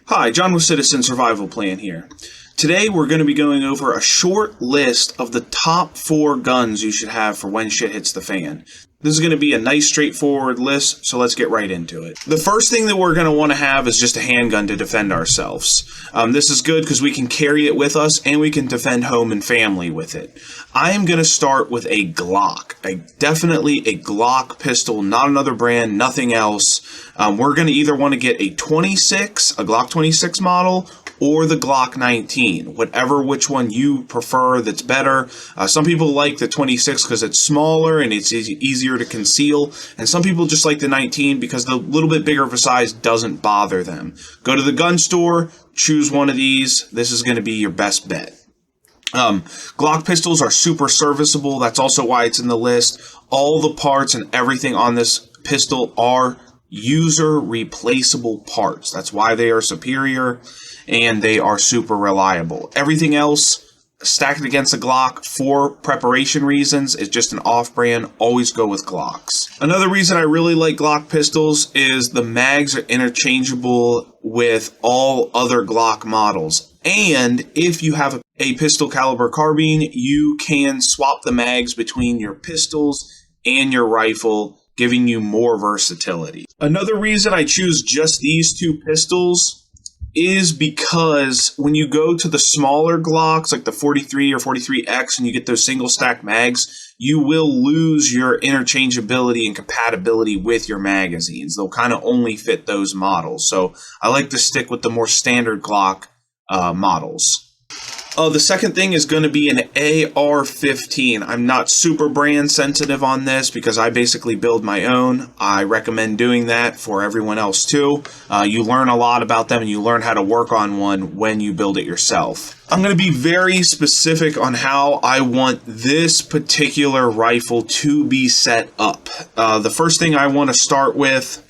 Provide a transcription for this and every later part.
Hi, John with Citizen Survival Plan here. Today we're going to be going over a short list of the top 4 guns you should have for when shit hits the fan. This is going to be a nice straightforward list, so let's get right into it. The first thing that we're going to want to have is just a handgun to defend ourselves. This is good because we can carry it with us and we can defend home and family with it. I am going to start with a Glock. Definitely a Glock pistol, not another brand, nothing else. We're going to either want to get a Glock 26 model, or the Glock 19, which one you prefer that's better. Some people like the 26 because it's smaller and it's easier to conceal, and some people just like the 19 because the little bit bigger of a size doesn't bother them. Go to the gun store, choose one of these. This is going to be your best bet. Glock pistols are super serviceable. That's also why it's in the list. All the parts and everything on this pistol are user replaceable parts. That's why they are superior. And they are super reliable. Everything else stacked against a Glock for preparation reasons is just an off-brand. Always go with Glocks. Another reason I really like Glock pistols is the mags are interchangeable with all other Glock models. And if you have a pistol caliber carbine, you can swap the mags between your pistols and your rifle, giving you more versatility. Another reason I choose just these 2 pistols is because when you go to the smaller Glocks, like the 43 or 43X, and you get those single stack mags, you will lose your interchangeability and compatibility with your magazines. They'll kind of only fit those models. So I like to stick with the more standard Glock models. The second thing is going to be an AR-15. I'm not super brand sensitive on this because I basically build my own. I recommend doing that for everyone else too. You learn a lot about them and you learn how to work on one when you build it yourself. I'm going to be very specific on how I want this particular rifle to be set up. The first thing I want to start with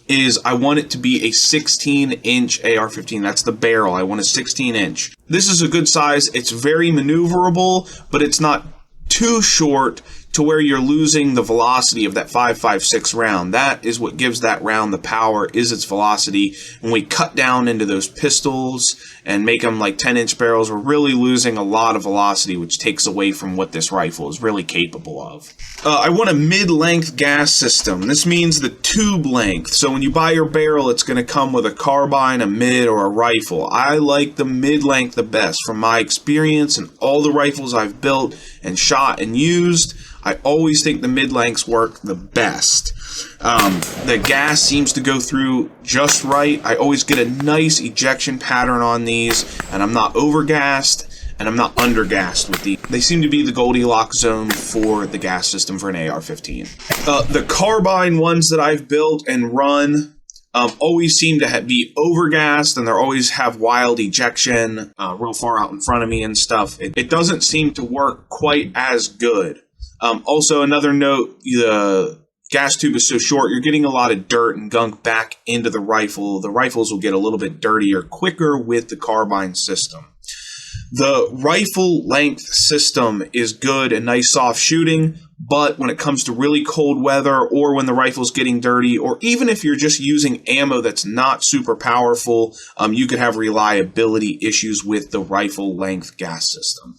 is I want it to be a 16-inch AR-15. That's the barrel. I want a 16-inch. This is a good size. It's very maneuverable, but it's not too short to where you're losing the velocity of that 5.56 round. That is what gives that round the power, is its velocity. When we cut down into those pistols and make them like 10-inch barrels, we're really losing a lot of velocity, which takes away from what this rifle is really capable of. I want a mid-length gas system. This means the tube length. So when you buy your barrel, it's going to come with a carbine, a mid, or a rifle. I like the mid-length the best. From my experience and all the rifles I've built and shot and used, I always think the mid-lengths work the best. The gas seems to go through just right. I always get a nice ejection pattern on these, and I'm not overgassed, and I'm not undergassed with these. They seem to be the Goldilocks zone for the gas system for an AR-15. The carbine ones that I've built and run always seem to be overgassed, and they always have wild ejection real far out in front of me and stuff. It doesn't seem to work quite as good. Also, another note, the gas tube is so short, you're getting a lot of dirt and gunk back into the rifle. The rifles will get a little bit dirtier quicker with the carbine system. The rifle length system is good and nice soft shooting, but when it comes to really cold weather or when the rifle's getting dirty, or even if you're just using ammo that's not super powerful, you could have reliability issues with the rifle length gas system.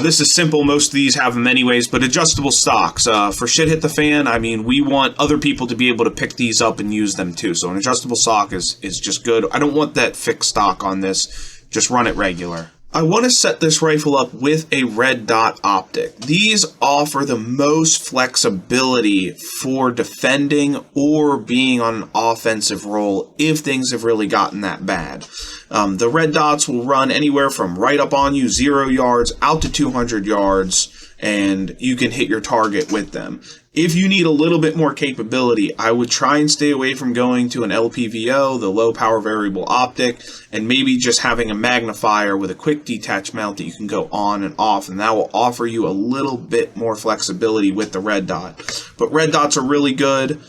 This is simple. Most of these have them anyways, but adjustable stocks. For shit hit the fan, I mean, we want other people to be able to pick these up and use them too. So an adjustable stock is just good. I don't want that fixed stock on this. Just run it regular. I want to set this rifle up with a red dot optic. These offer the most flexibility for defending or being on an offensive role if things have really gotten that bad. The red dots will run anywhere from right up on you, 0 yards, out to 200 yards, and you can hit your target with them. If you need a little bit more capability, I would try and stay away from going to an LPVO, the low power variable optic, and maybe just having a magnifier with a quick detach mount that you can go on and off, and that will offer you a little bit more flexibility with the red dot. But red dots are really good.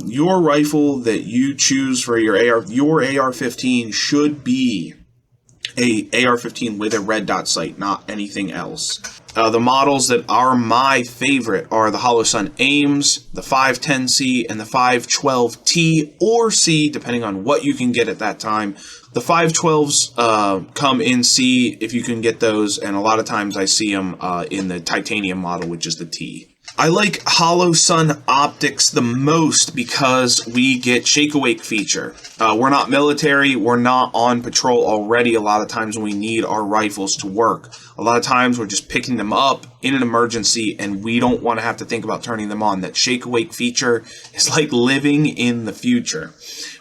Your rifle that you choose for your AR-15 should be a AR-15 with a red dot sight, not anything else. The models that are my favorite are the Holosun AEMS, the 510C, and the 512T or C, depending on what you can get at that time. The 512s come in C if you can get those, and a lot of times I see them in the titanium model, which is the T. I like Holosun optics the most because we get shake awake feature. We're not military, we're not on patrol already a lot of times when we need our rifles to work. A lot of times we're just picking them up in an emergency and we don't want to have to think about turning them on. That shake awake feature is like living in the future.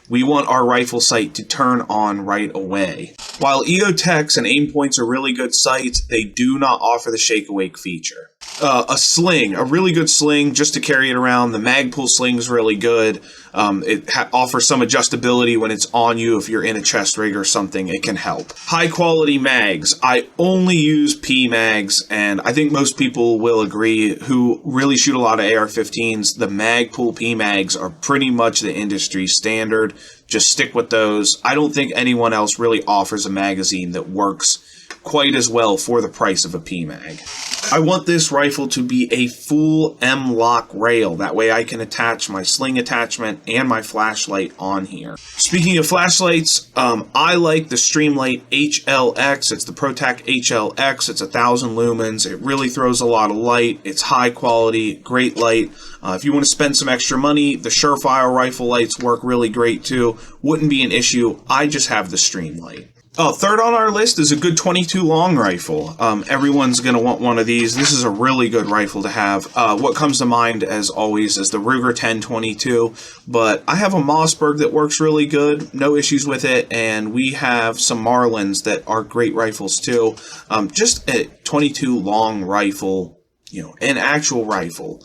We want our rifle sight to turn on right away. While EOTechs and Aimpoints are really good sights, they do not offer the shake awake feature. A sling, a really good sling just to carry it around. The Magpul sling is really good. It offers some adjustability when it's on you. If you're in a chest rig or something, it can help. High quality mags. I only use P mags, and I think most people will agree who really shoot a lot of AR-15s. The Magpul P mags are pretty much the industry standard. Just stick with those. I don't think anyone else really offers a magazine that works quite as well for the price of a PMag. I want this rifle to be a full M-lock rail. That way I can attach my sling attachment and my flashlight on here. Speaking of flashlights, I like the Streamlight HLX. It's the Protac HLX. It's 1,000 lumens. It really throws a lot of light. It's high quality, great light. If you want to spend some extra money, the Surefire rifle lights work really great too. Wouldn't be an issue. I just have the Streamlight. Third on our list is a good 22 long rifle. Everyone's going to want one of these. This is a really good rifle to have. What comes to mind, as always, is the Ruger 1022, but I have a Mossberg that works really good, no issues with it, and we have some Marlins that are great rifles too. Just a 22 long rifle, an actual rifle.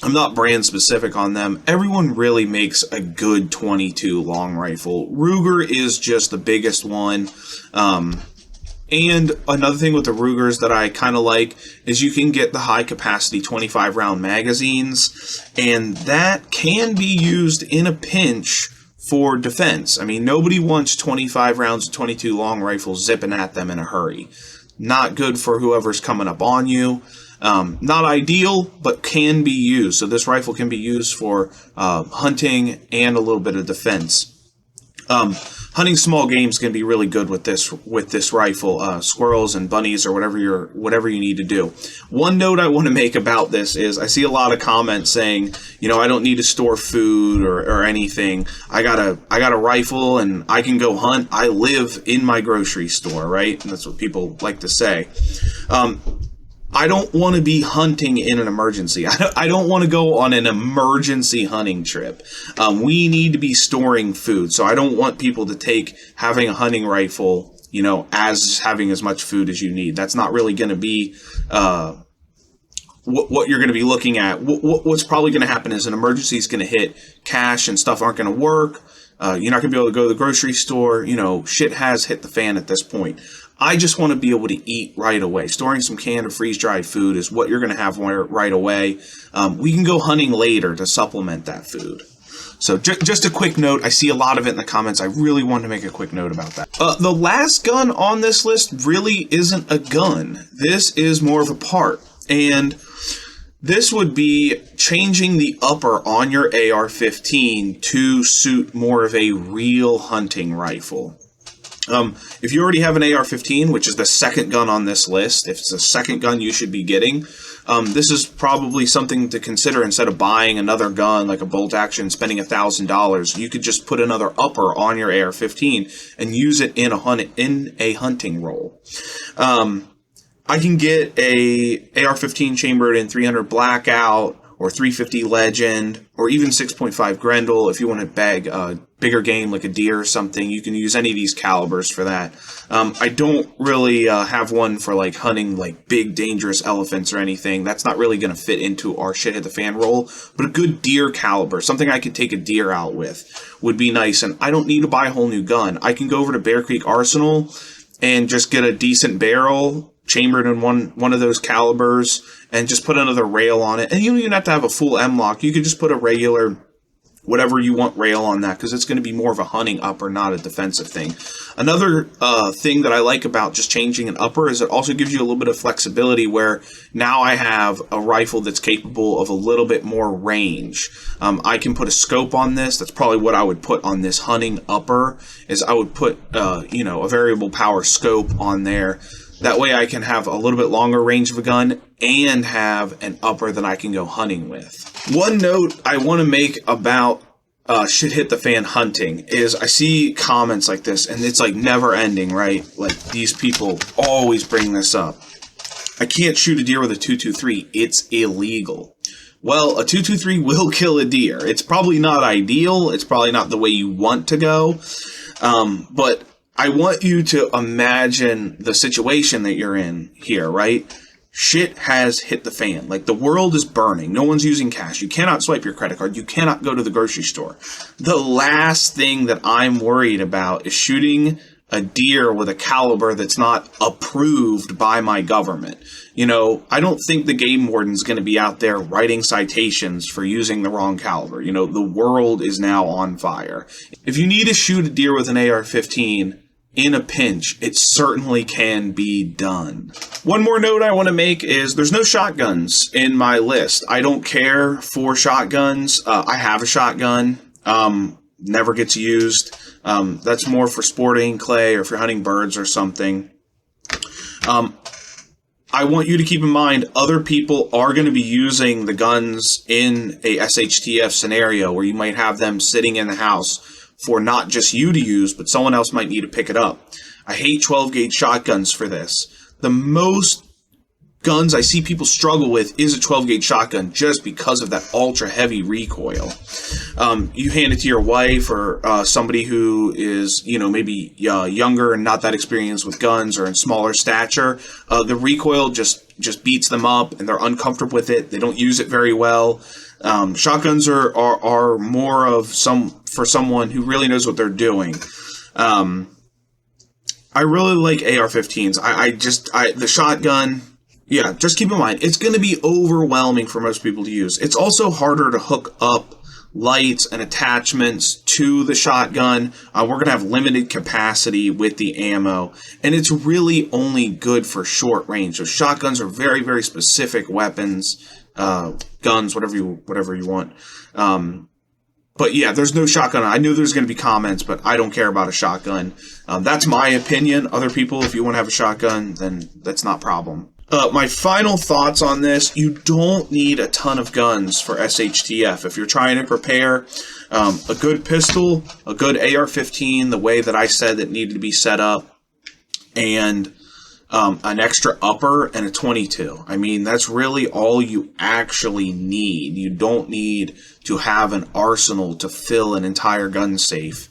I'm not brand specific on them. Everyone really makes a good 22 long rifle. Ruger is just the biggest one. And another thing with the Rugers that I kind of like is you can get the high capacity 25 round magazines, and that can be used in a pinch for defense. I mean, nobody wants 25 rounds of 22 long rifles zipping at them in a hurry. Not good for whoever's coming up on you. Not ideal, but can be used. So this rifle can be used for hunting and a little bit of defense. Hunting small game is going to be really good with this rifle. Squirrels and bunnies or whatever you need to do. One note I want to make about this is I see a lot of comments saying, I don't need to store food or anything. I got a rifle and I can go hunt. I live in my grocery store, right? And that's what people like to say. I don't want to be hunting in an emergency. I don't want to go on an emergency hunting trip. We need to be storing food. So I don't want people to take having a hunting rifle, as having as much food as you need. That's not really going to be what you're going to be looking at. What's probably going to happen is an emergency is going to hit, cash and stuff aren't going to work. You're not going to be able to go to the grocery store. Shit has hit the fan at this point. I just want to be able to eat right away. Storing some canned or freeze-dried food is what you're going to have right away. We can go hunting later to supplement that food. So just a quick note. I see a lot of it in the comments. I really wanted to make a quick note about that. The last gun on this list really isn't a gun. This is more of a part. And this would be changing the upper on your AR-15 to suit more of a real hunting rifle. If you already have an AR-15, which is the second gun on this list, if it's the second gun you should be getting, this is probably something to consider. Instead of buying another gun like a bolt action, spending $1,000, you could just put another upper on your AR-15 and use it in a hunting role. I can get a AR-15 chambered in 300 Blackout or 350 Legend or even 6.5 Grendel. If you want to bag bigger game like a deer or something, you can use any of these calibers for that. I don't really have one for like hunting like big dangerous elephants or anything. That's not really going to fit into our shit hit the fan roll, but a good deer caliber, something I could take a deer out with, would be nice. And I don't need to buy a whole new gun. I can go over to Bear Creek Arsenal and just get a decent barrel chambered in one of those calibers and just put another rail on it. And you don't even have to have a full M-lock. You could just put a regular whatever you want rail on that, because it's going to be more of a hunting upper, not a defensive thing. Another thing that I like about just changing an upper is it also gives you a little bit of flexibility, where now I have a rifle that's capable of a little bit more range. I can put a scope on this. That's probably what I would put on this hunting upper, is I would put a variable power scope on there. That way I can have a little bit longer range of a gun and have an upper that I can go hunting with. One note I want to make about shit hit the fan hunting is I see comments like this, and it's like never ending, right? Like, these people always bring this up. I can't shoot a deer with a 223. It's illegal. Well, a 223 will kill a deer. It's probably not ideal. It's probably not the way you want to go. But I want you to imagine the situation that you're in here, right? Shit has hit the fan. Like, the world is burning. No one's using cash. You cannot swipe your credit card. You cannot go to the grocery store. The last thing that I'm worried about is shooting a deer with a caliber that's not approved by my government. You know, I don't think the game warden's going to be out there writing citations for using the wrong caliber. You know, the world is now on fire. If you need to shoot a deer with an AR-15 in a pinch, it certainly can be done. One more note I want to make is there's no shotguns in my list. I don't care for shotguns. I have a shotgun. Never gets used. That's more for sporting clay or if you're hunting birds or something. I want you to keep in mind other people are going to be using the guns in a SHTF scenario where you might have them sitting in the house for not just you to use, but someone else might need to pick it up. I hate 12 gauge shotguns for this. The most guns I see people struggle with is a 12 gauge shotgun just because of that ultra heavy recoil. You hand it to your wife or somebody who is, maybe younger and not that experienced with guns or in smaller stature. The recoil just beats them up and they're uncomfortable with it. They don't use it very well. Shotguns are more of for someone who really knows what they're doing. I really like AR-15s. The shotgun, yeah, just keep in mind, it's going to be overwhelming for most people to use. It's also harder to hook up lights and attachments to the shotgun. We're going to have limited capacity with the ammo, and it's really only good for short range. So shotguns are very, very specific weapons, guns, whatever you want. But yeah, there's no shotgun. I knew there's going to be comments, but I don't care about a shotgun. That's my opinion. Other people, if you want to have a shotgun, then that's not a problem. My final thoughts on this, you don't need a ton of guns for SHTF. If you're trying to prepare a good pistol, a good AR-15, the way that I said it needed to be set up, and an extra upper and a 22. I mean, that's really all you actually need. You don't need to have an arsenal to fill an entire gun safe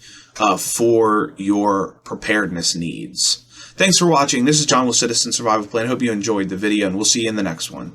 for your preparedness needs. Thanks for watching. This is John with Citizen Survival Plan. I hope you enjoyed the video, and we'll see you in the next one.